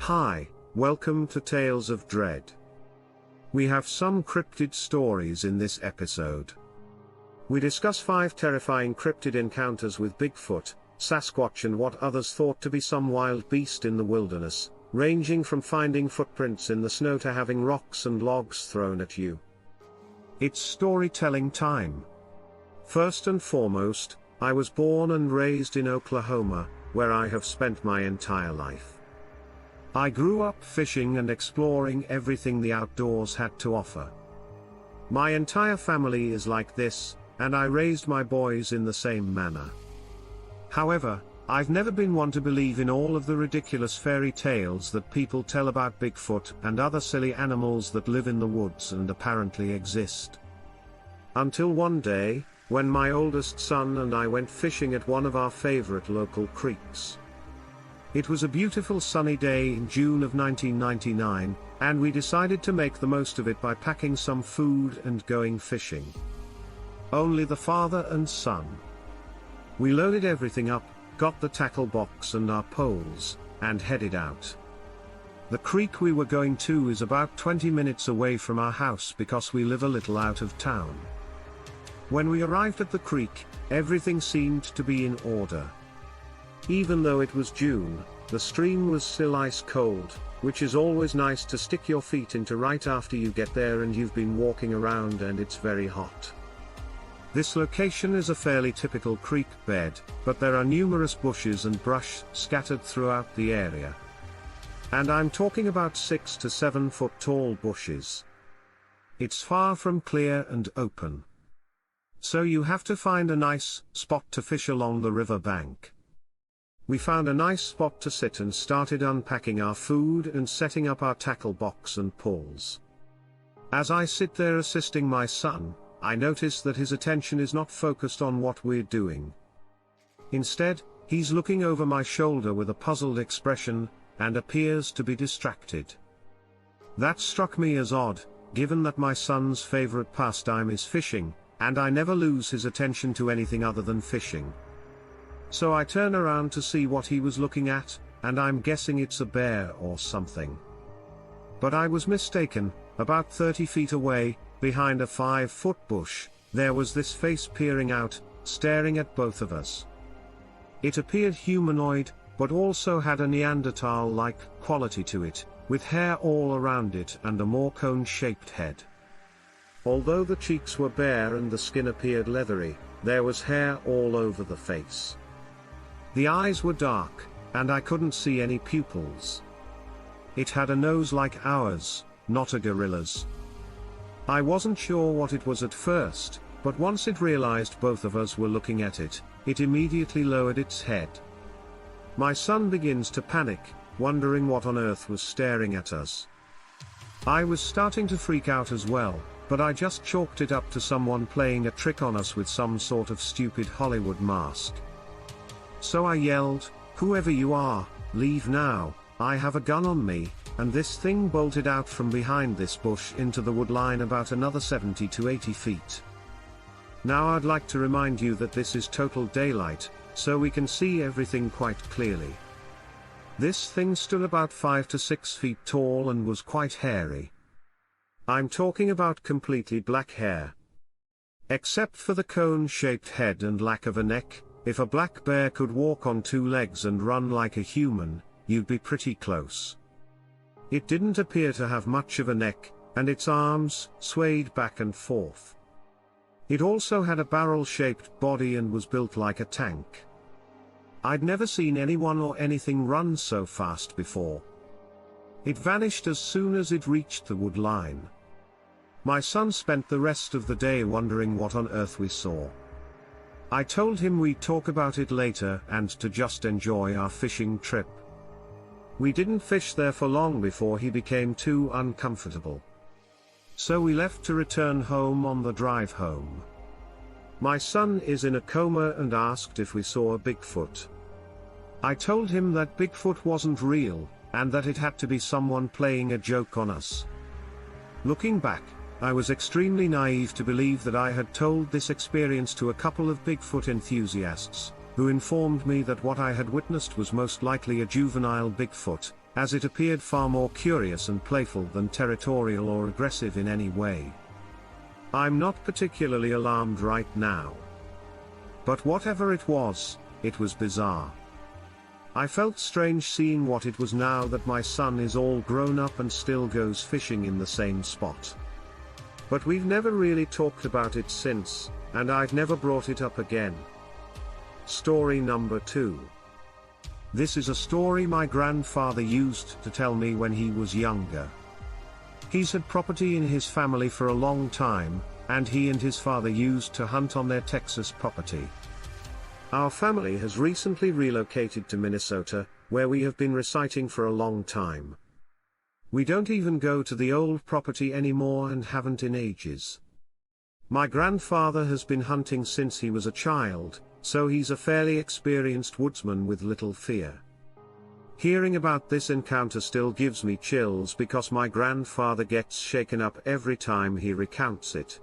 Hi, welcome to Tales of Dread. We have some cryptid stories in this episode. We discuss 5 terrifying cryptid encounters with Bigfoot, Sasquatch and what others thought to be some wild beast in the wilderness, ranging from finding footprints in the snow to having rocks and logs thrown at you. It's storytelling time. First and foremost, I was born and raised in Oklahoma, where I have spent my entire life. I grew up fishing and exploring everything the outdoors had to offer. My entire family is like this, and I raised my boys in the same manner. However, I've never been one to believe in all of the ridiculous fairy tales that people tell about Bigfoot and other silly animals that live in the woods and apparently exist. Until one day, when my oldest son and I went fishing at one of our favorite local creeks. It was a beautiful sunny day in June of 1999, and we decided to make the most of it by packing some food and going fishing. Only the father and son. We loaded everything up, got the tackle box and our poles, and headed out. The creek we were going to is about 20 minutes away from our house because we live a little out of town. When we arrived at the creek, everything seemed to be in order. Even though it was June, the stream was still ice cold, which is always nice to stick your feet into right after you get there and you've been walking around and it's very hot. This location is a fairly typical creek bed, but there are numerous bushes and brush scattered throughout the area. And I'm talking about 6 to 7 foot tall bushes. It's far from clear and open. So you have to find a nice spot to fish along the river bank. We found a nice spot to sit and started unpacking our food and setting up our tackle box and poles. As I sit there assisting my son, I notice that his attention is not focused on what we're doing. Instead, he's looking over my shoulder with a puzzled expression, and appears to be distracted. That struck me as odd, given that my son's favorite pastime is fishing, and I never lose his attention to anything other than fishing. So I turn around to see what he was looking at, and I'm guessing it's a bear or something. But I was mistaken. About 30 feet away, behind a 5-foot bush, there was this face peering out, staring at both of us. It appeared humanoid, but also had a Neanderthal-like quality to it, with hair all around it and a more cone-shaped head. Although the cheeks were bare and the skin appeared leathery, there was hair all over the face. The eyes were dark, and I couldn't see any pupils. It had a nose like ours, not a gorilla's. I wasn't sure what it was at first, but once it realized both of us were looking at it, it immediately lowered its head. My son begins to panic, wondering what on earth was staring at us. I was starting to freak out as well, but I just chalked it up to someone playing a trick on us with some sort of stupid Hollywood mask. So I yelled, "Whoever you are, leave now, I have a gun on me," and this thing bolted out from behind this bush into the wood line about another 70 to 80 feet. Now I'd like to remind you that this is total daylight, so we can see everything quite clearly. This thing stood about 5 to 6 feet tall and was quite hairy. I'm talking about completely black hair. Except for the cone-shaped head and lack of a neck, if a black bear could walk on 2 legs and run like a human, you'd be pretty close. It didn't appear to have much of a neck, and its arms swayed back and forth. It also had a barrel-shaped body and was built like a tank. I'd never seen anyone or anything run so fast before. It vanished as soon as it reached the wood line. My son spent the rest of the day wondering what on earth we saw. I told him we'd talk about it later and to just enjoy our fishing trip. We didn't fish there for long before he became too uncomfortable. So we left to return home on the drive home. My son is in a coma and asked if we saw a Bigfoot. I told him that Bigfoot wasn't real, and that it had to be someone playing a joke on us. Looking back, I was extremely naive to believe that I had told this experience to a couple of Bigfoot enthusiasts, who informed me that what I had witnessed was most likely a juvenile Bigfoot, as it appeared far more curious and playful than territorial or aggressive in any way. I'm not particularly alarmed right now. But whatever it was bizarre. I felt strange seeing what it was now that my son is all grown up and still goes fishing in the same spot. But we've never really talked about it since, and I've never brought it up again. Story number 2. This is a story my grandfather used to tell me when he was younger. He's had property in his family for a long time, and he and his father used to hunt on their Texas property. Our family has recently relocated to Minnesota, where we have been residing for a long time. We don't even go to the old property anymore and haven't in ages. My grandfather has been hunting since he was a child, so he's a fairly experienced woodsman with little fear. Hearing about this encounter still gives me chills because my grandfather gets shaken up every time he recounts it.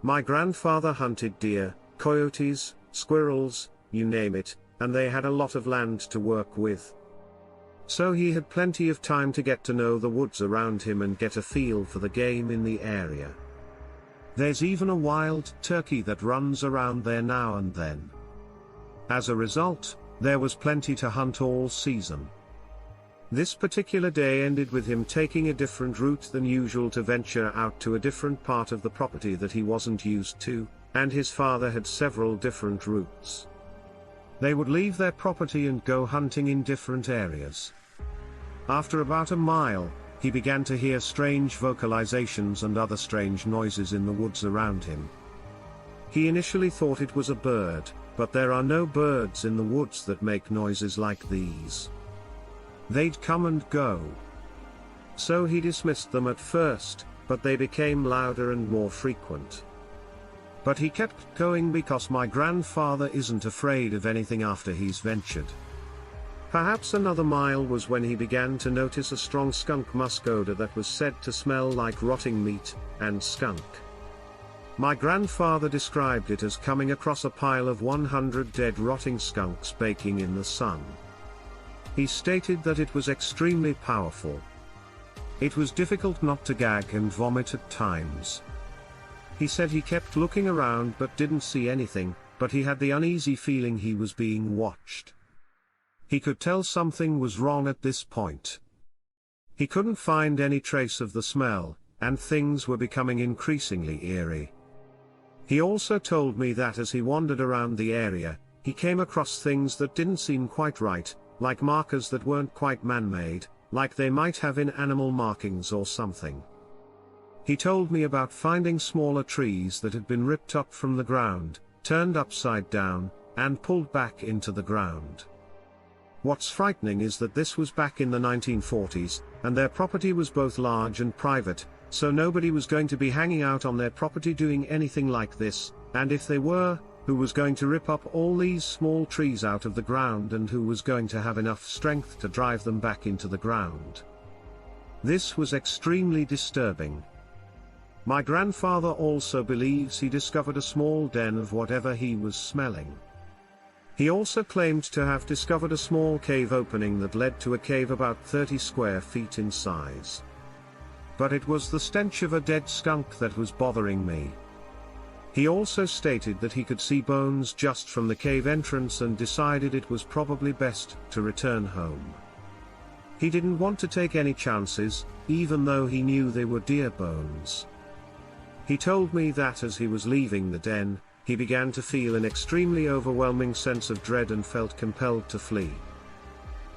My grandfather hunted deer, coyotes, squirrels, you name it, and they had a lot of land to work with. So he had plenty of time to get to know the woods around him and get a feel for the game in the area. There's even a wild turkey that runs around there now and then. As a result, there was plenty to hunt all season. This particular day ended with him taking a different route than usual to venture out to a different part of the property that he wasn't used to, and his father had several different routes. They would leave their property and go hunting in different areas. After about a mile, he began to hear strange vocalizations and other strange noises in the woods around him. He initially thought it was a bird, but there are no birds in the woods that make noises like these. They'd come and go. So he dismissed them at first, but they became louder and more frequent. But he kept going because my grandfather isn't afraid of anything after he's ventured. Perhaps another mile was when he began to notice a strong skunk musk odor that was said to smell like rotting meat and skunk. My grandfather described it as coming across a pile of 100 dead rotting skunks baking in the sun. He stated that it was extremely powerful. It was difficult not to gag and vomit at times. He said he kept looking around but didn't see anything, but he had the uneasy feeling he was being watched. He could tell something was wrong at this point. He couldn't find any trace of the smell, and things were becoming increasingly eerie. He also told me that as he wandered around the area, he came across things that didn't seem quite right, like markers that weren't quite man-made, like they might have in animal markings or something. He told me about finding smaller trees that had been ripped up from the ground, turned upside down, and pulled back into the ground. What's frightening is that this was back in the 1940s, and their property was both large and private, so nobody was going to be hanging out on their property doing anything like this, and if they were, who was going to rip up all these small trees out of the ground and who was going to have enough strength to drive them back into the ground? This was extremely disturbing. My grandfather also believes he discovered a small den of whatever he was smelling. He also claimed to have discovered a small cave opening that led to a cave about 30 square feet in size. But it was the stench of a dead skunk that was bothering me. He also stated that he could see bones just from the cave entrance and decided it was probably best to return home. He didn't want to take any chances, even though he knew they were deer bones. He told me that as he was leaving the den, he began to feel an extremely overwhelming sense of dread and felt compelled to flee.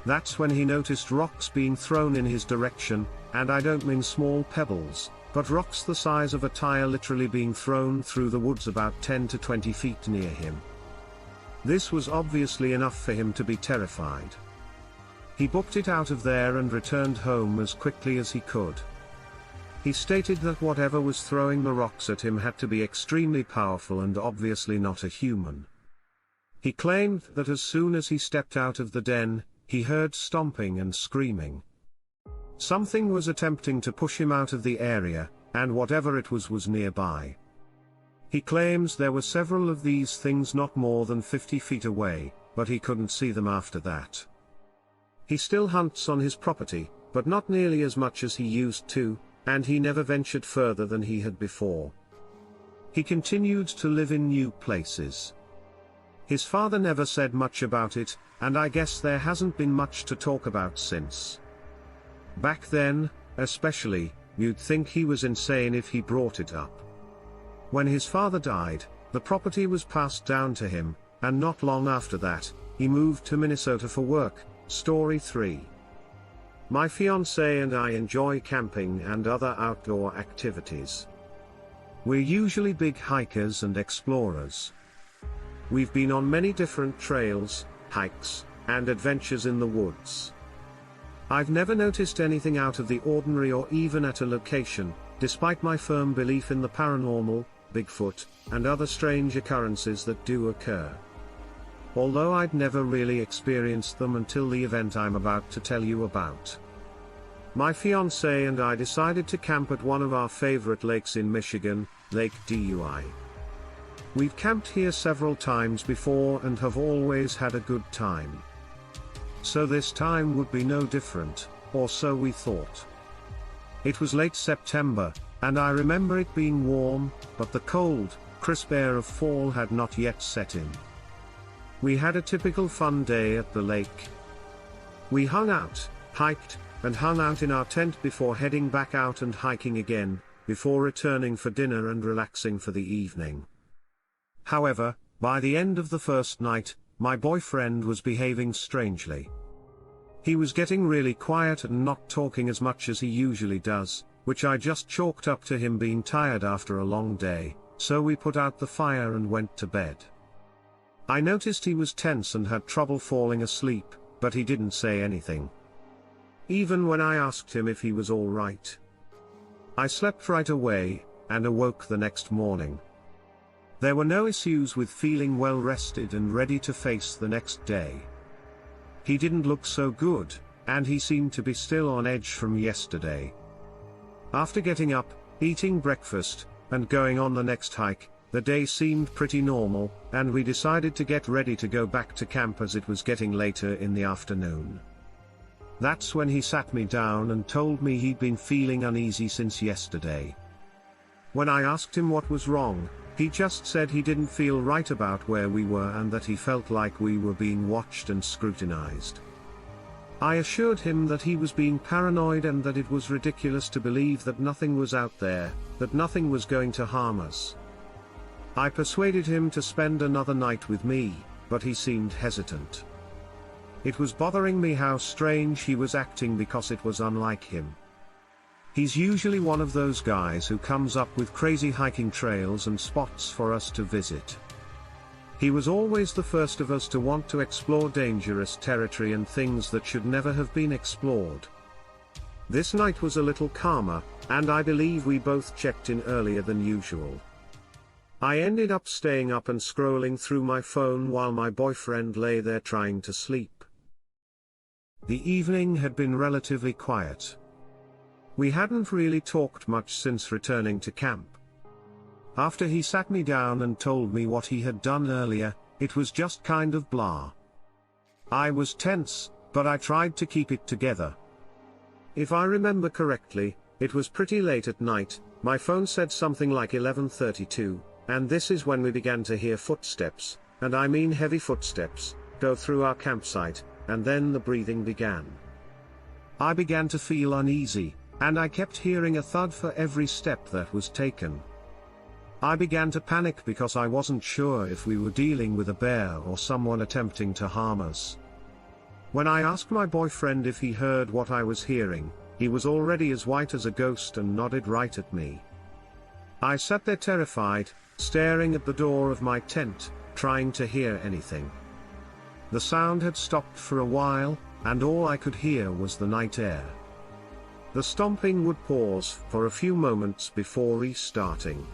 That's when he noticed rocks being thrown in his direction, and I don't mean small pebbles, but rocks the size of a tire literally being thrown through the woods about 10 to 20 feet near him. This was obviously enough for him to be terrified. He booked it out of there and returned home as quickly as he could. He stated that whatever was throwing the rocks at him had to be extremely powerful and obviously not a human. He claimed that as soon as he stepped out of the den, he heard stomping and screaming. Something was attempting to push him out of the area, and whatever it was nearby. He claims there were several of these things not more than 50 feet away, but he couldn't see them after that. He still hunts on his property, but not nearly as much as he used to, and he never ventured further than he had before. He continued to live in new places. His father never said much about it, and I guess there hasn't been much to talk about since. Back then, especially, you'd think he was insane if he brought it up. When his father died, the property was passed down to him, and not long after that, he moved to Minnesota for work. Story 3. My fiancé and I enjoy camping and other outdoor activities. We're usually big hikers and explorers. We've been on many different trails, hikes, and adventures in the woods. I've never noticed anything out of the ordinary or even at a location, despite my firm belief in the paranormal, Bigfoot, and other strange occurrences that do occur. Although I'd never really experienced them until the event I'm about to tell you about. My fiancé and I decided to camp at one of our favorite lakes in Michigan, Lake Dui. We've camped here several times before and have always had a good time. So this time would be no different, or so we thought. It was late September, and I remember it being warm, but the cold, crisp air of fall had not yet set in. We had a typical fun day at the lake. We hung out, hiked, and hung out in our tent before heading back out and hiking again, before returning for dinner and relaxing for the evening. However, by the end of the first night, my boyfriend was behaving strangely. He was getting really quiet and not talking as much as he usually does, which I just chalked up to him being tired after a long day, so we put out the fire and went to bed. I noticed he was tense and had trouble falling asleep, but he didn't say anything. Even when I asked him if he was all right. I slept right away, and awoke the next morning. There were no issues with feeling well rested and ready to face the next day. He didn't look so good, and he seemed to be still on edge from yesterday. After getting up, eating breakfast, and going on the next hike, the day seemed pretty normal, and we decided to get ready to go back to camp as it was getting later in the afternoon. That's when he sat me down and told me he'd been feeling uneasy since yesterday. When I asked him what was wrong, he just said he didn't feel right about where we were and that he felt like we were being watched and scrutinized. I assured him that he was being paranoid and that it was ridiculous to believe that nothing was out there, that nothing was going to harm us. I persuaded him to spend another night with me, but he seemed hesitant. It was bothering me how strange he was acting because it was unlike him. He's usually one of those guys who comes up with crazy hiking trails and spots for us to visit. He was always the first of us to want to explore dangerous territory and things that should never have been explored. This night was a little calmer, and I believe we both checked in earlier than usual. I ended up staying up and scrolling through my phone while my boyfriend lay there trying to sleep. The evening had been relatively quiet. We hadn't really talked much since returning to camp. After he sat me down and told me what he had done earlier, it was just kind of blah. I was tense, but I tried to keep it together. If I remember correctly, it was pretty late at night. My phone said something like 11:32, and this is when we began to hear footsteps, and I mean heavy footsteps, go through our campsite, and then the breathing began. I began to feel uneasy, and I kept hearing a thud for every step that was taken. I began to panic because I wasn't sure if we were dealing with a bear or someone attempting to harm us. When I asked my boyfriend if he heard what I was hearing, he was already as white as a ghost and nodded right at me. I sat there terrified, staring at the door of my tent, trying to hear anything. The sound had stopped for a while, and all I could hear was the night air. The stomping would pause for a few moments before restarting.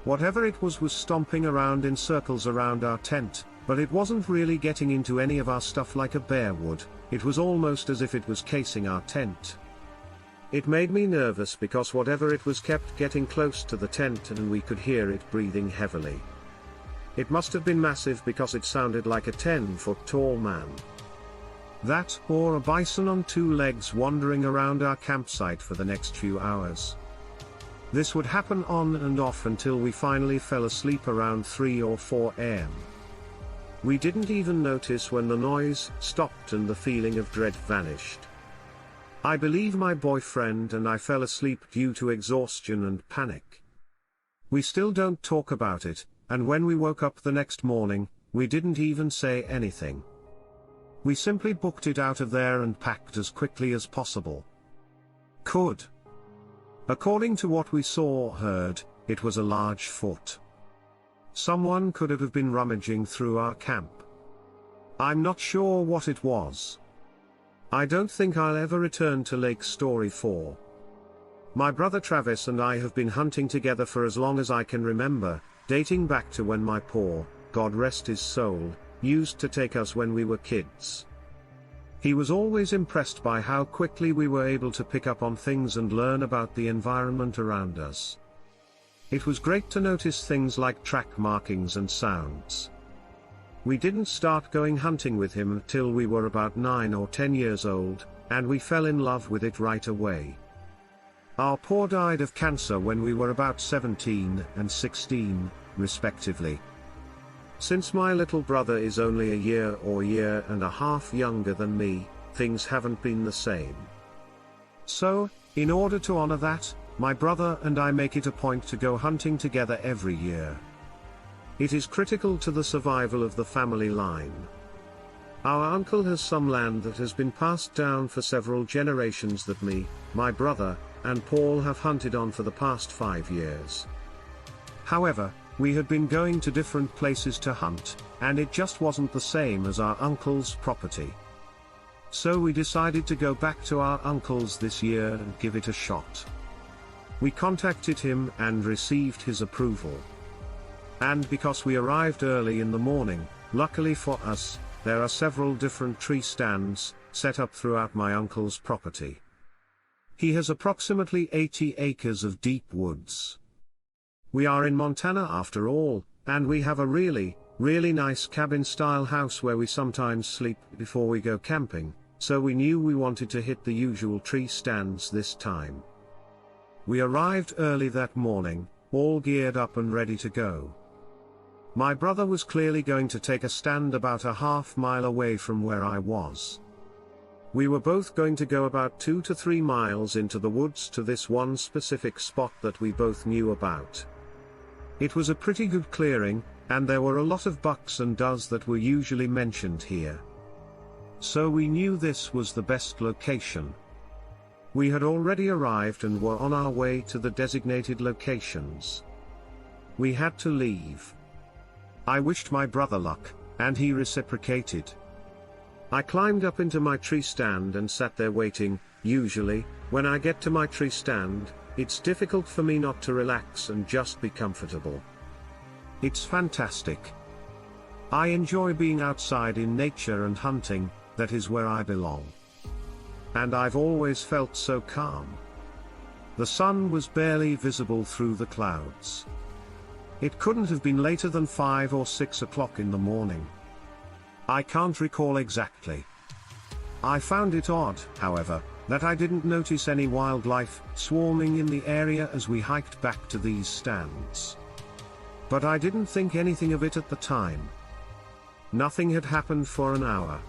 Whatever it was stomping around in circles around our tent, but it wasn't really getting into any of our stuff like a bear would. It was almost as if it was casing our tent. It made me nervous because whatever it was kept getting close to the tent and we could hear it breathing heavily. It must have been massive because it sounded like a 10-foot tall man. That, or a bison on two legs wandering around our campsite for the next few hours. This would happen on and off until we finally fell asleep around 3 or 4 am. We didn't even notice when the noise stopped and the feeling of dread vanished. I believe my boyfriend and I fell asleep due to exhaustion and panic. We still don't talk about it, and when we woke up the next morning, we didn't even say anything. We simply booked it out of there and packed as quickly as possible. According to what we saw or heard, it was a large foot. Someone could have been rummaging through our camp. I'm not sure what it was. I don't think I'll ever return to Lake Story 4. My brother Travis and I have been hunting together for as long as I can remember, dating back to when my paw, God rest his soul, used to take us when we were kids. He was always impressed by how quickly we were able to pick up on things and learn about the environment around us. It was great to notice things like track markings and sounds. We didn't start going hunting with him until we were about 9 or 10 years old, and we fell in love with it right away. Our paw died of cancer when we were about 17 and 16, respectively. Since my little brother is only a year and a half younger than me, things haven't been the same. So, in order to honor that, my brother and I make it a point to go hunting together every year. It is critical to the survival of the family line. Our uncle has some land that has been passed down for several generations that me, my brother, and Paul have hunted on for the past 5 years. However, we had been going to different places to hunt, and it just wasn't the same as our uncle's property. So we decided to go back to our uncle's this year and give it a shot. We contacted him and received his approval. And because we arrived early in the morning, luckily for us, there are several different tree stands set up throughout my uncle's property. He has approximately 80 acres of deep woods. We are in Montana after all, and we have a really nice cabin-style house where we sometimes sleep before we go camping, so we knew we wanted to hit the usual tree stands this time. We arrived early that morning, all geared up and ready to go. My brother was clearly going to take a stand about a half-mile away from where I was. We were both going to go about 2 to 3 miles into the woods to this one specific spot that we both knew about. It was a pretty good clearing, and there were a lot of bucks and does that were usually mentioned here. So we knew this was the best location. We had already arrived and were on our way to the designated locations. We had to leave. I wished my brother luck, and he reciprocated. I climbed up into my tree stand and sat there waiting. Usually, when I get to my tree stand, it's difficult for me not to relax and just be comfortable. It's fantastic. I enjoy being outside in nature and hunting, that is where I belong. And I've always felt so calm. The sun was barely visible through the clouds. It couldn't have been later than 5 or 6 o'clock in the morning. I can't recall exactly. I found it odd, however, that I didn't notice any wildlife swarming in the area as we hiked back to these stands. But I didn't think anything of it at the time. Nothing had happened for an hour.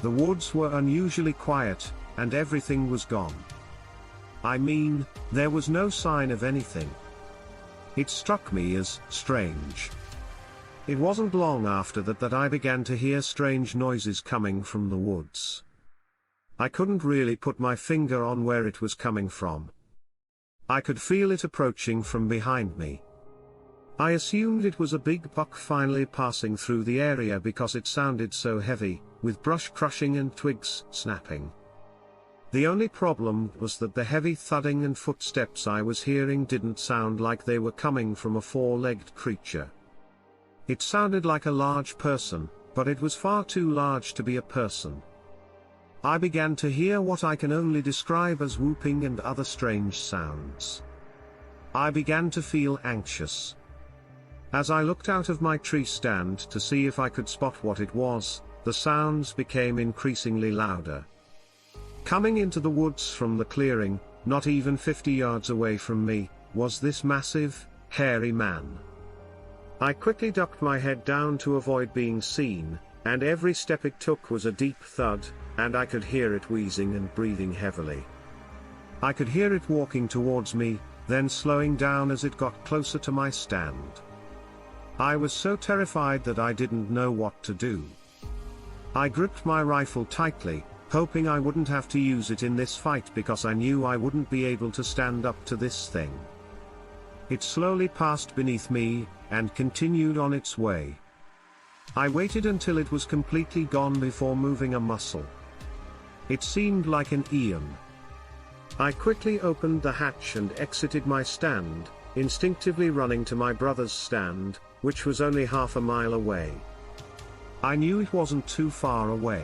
The woods were unusually quiet, and everything was gone. I mean, there was no sign of anything. It struck me as strange. It wasn't long after that I began to hear strange noises coming from the woods. I couldn't really put my finger on where it was coming from. I could feel it approaching from behind me. I assumed it was a big buck finally passing through the area because it sounded so heavy, with brush crushing and twigs snapping. The only problem was that the heavy thudding and footsteps I was hearing didn't sound like they were coming from a 4-legged creature. It sounded like a large person, but it was far too large to be a person. I began to hear what I can only describe as whooping and other strange sounds. I began to feel anxious. As I looked out of my tree stand to see if I could spot what it was, the sounds became increasingly louder. Coming into the woods from the clearing, not even 50 yards away from me, was this massive, hairy man. I quickly ducked my head down to avoid being seen, and every step it took was a deep thud, and I could hear it wheezing and breathing heavily. I could hear it walking towards me, then slowing down as it got closer to my stand. I was so terrified that I didn't know what to do. I gripped my rifle tightly, hoping I wouldn't have to use it in this fight because I knew I wouldn't be able to stand up to this thing. It slowly passed beneath me, and continued on its way. I waited until it was completely gone before moving a muscle. It seemed like an eon. I quickly opened the hatch and exited my stand, instinctively running to my brother's stand, which was only half a mile away. I knew it wasn't too far away.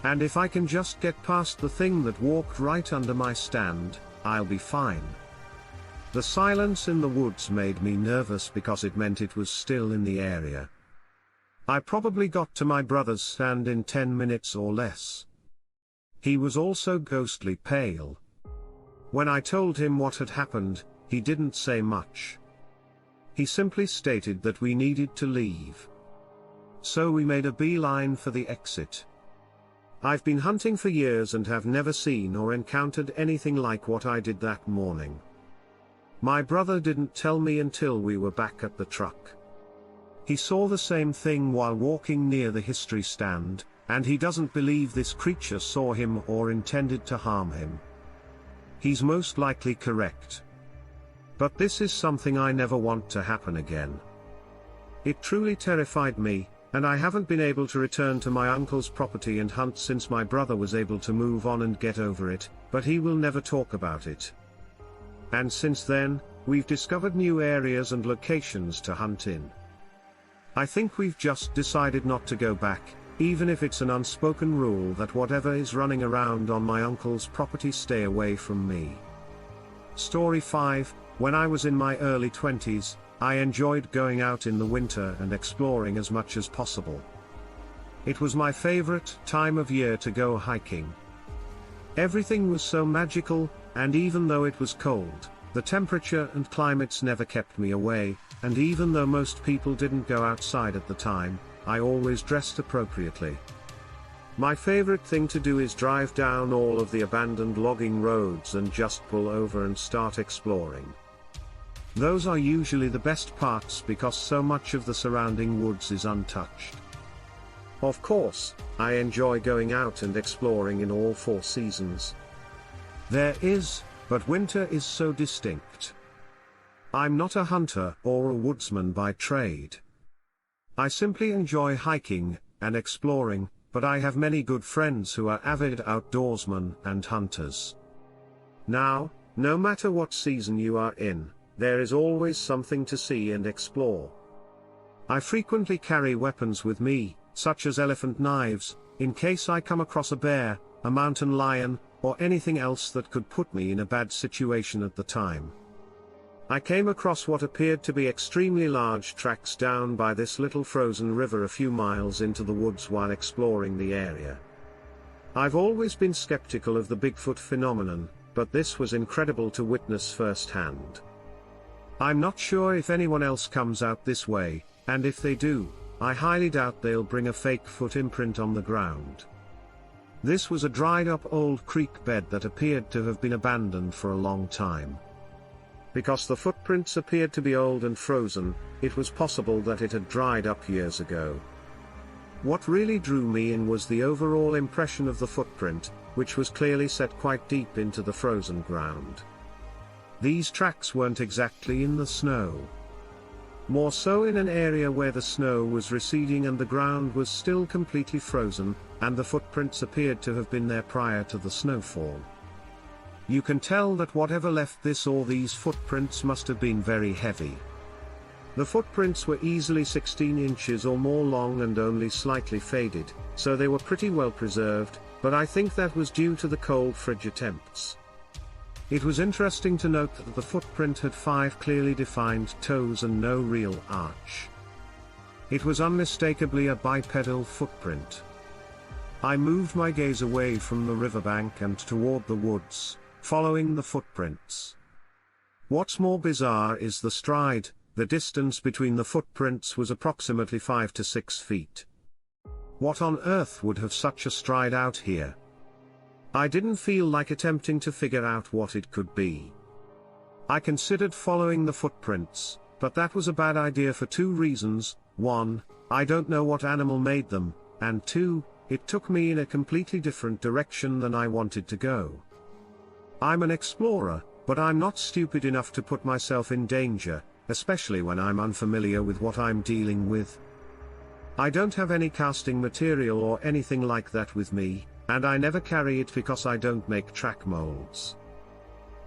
And if I can just get past the thing that walked right under my stand, I'll be fine. The silence in the woods made me nervous because it meant it was still in the area. I probably got to my brother's stand in 10 minutes or less. He was also ghostly pale. When I told him what had happened, he didn't say much. He simply stated that we needed to leave. So we made a beeline for the exit. I've been hunting for years and have never seen or encountered anything like what I did that morning. My brother didn't tell me until we were back at the truck. He saw the same thing while walking near the history stand, and he doesn't believe this creature saw him or intended to harm him. He's most likely correct. But this is something I never want to happen again. It truly terrified me, and I haven't been able to return to my uncle's property and hunt since my brother was able to move on and get over it, but he will never talk about it. And since then, we've discovered new areas and locations to hunt in. I think we've just decided not to go back, even if it's an unspoken rule that whatever is running around on my uncle's property stay away from me. Story 5, when I was in my early 20s, I enjoyed going out in the winter and exploring as much as possible. It was my favorite time of year to go hiking. Everything was so magical, and even though it was cold, the temperature and climates never kept me away, and even though most people didn't go outside at the time, I always dressed appropriately. My favorite thing to do is drive down all of the abandoned logging roads and just pull over and start exploring. Those are usually the best parts because so much of the surrounding woods is untouched. Of course, I enjoy going out and exploring in all 4 seasons. But winter is so distinct. I'm not a hunter or a woodsman by trade. I simply enjoy hiking and exploring, but I have many good friends who are avid outdoorsmen and hunters. Now, no matter what season you are in, there is always something to see and explore. I frequently carry weapons with me, such as elephant knives, in case I come across a bear, a mountain lion, or anything else that could put me in a bad situation at the time. I came across what appeared to be extremely large tracks down by this little frozen river a few miles into the woods while exploring the area. I've always been skeptical of the Bigfoot phenomenon, but this was incredible to witness firsthand. I'm not sure if anyone else comes out this way, and if they do, I highly doubt they'll bring a fake foot imprint on the ground. This was a dried up old creek bed that appeared to have been abandoned for a long time. Because the footprints appeared to be old and frozen, it was possible that it had dried up years ago. What really drew me in was the overall impression of the footprint, which was clearly set quite deep into the frozen ground. These tracks weren't exactly in the snow. More so in an area where the snow was receding and the ground was still completely frozen, and the footprints appeared to have been there prior to the snowfall. You can tell that whatever left this or these footprints must have been very heavy. The footprints were easily 16 inches or more long and only slightly faded, so they were pretty well preserved, but I think that was due to the cold frigid temps. It was interesting to note that the footprint had 5 clearly defined toes and no real arch. It was unmistakably a bipedal footprint. I moved my gaze away from the riverbank and toward the woods, following the footprints. What's more bizarre is the stride. The distance between the footprints was approximately 5 to 6 feet. What on earth would have such a stride out here? I didn't feel like attempting to figure out what it could be. I considered following the footprints, but that was a bad idea for 2 reasons. 1, I don't know what animal made them, and 2, it took me in a completely different direction than I wanted to go. I'm an explorer, but I'm not stupid enough to put myself in danger, especially when I'm unfamiliar with what I'm dealing with. I don't have any casting material or anything like that with me, and I never carry it because I don't make track molds.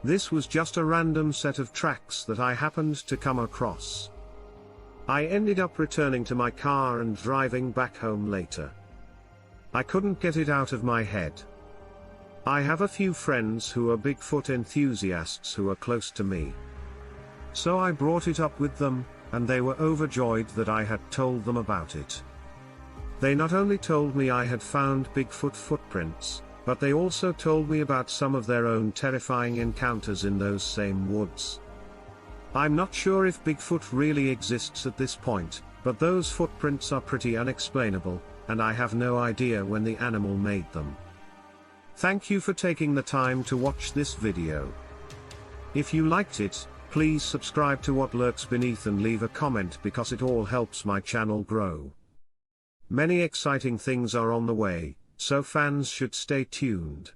This was just a random set of tracks that I happened to come across. I ended up returning to my car and driving back home later. I couldn't get it out of my head. I have a few friends who are Bigfoot enthusiasts who are close to me. So I brought it up with them, and they were overjoyed that I had told them about it. They not only told me I had found Bigfoot footprints, but they also told me about some of their own terrifying encounters in those same woods. I'm not sure if Bigfoot really exists at this point, but those footprints are pretty unexplainable, and I have no idea when the animal made them. Thank you for taking the time to watch this video. If you liked it, please subscribe to What Lurks Beneath and leave a comment because it all helps my channel grow. Many exciting things are on the way, so fans should stay tuned.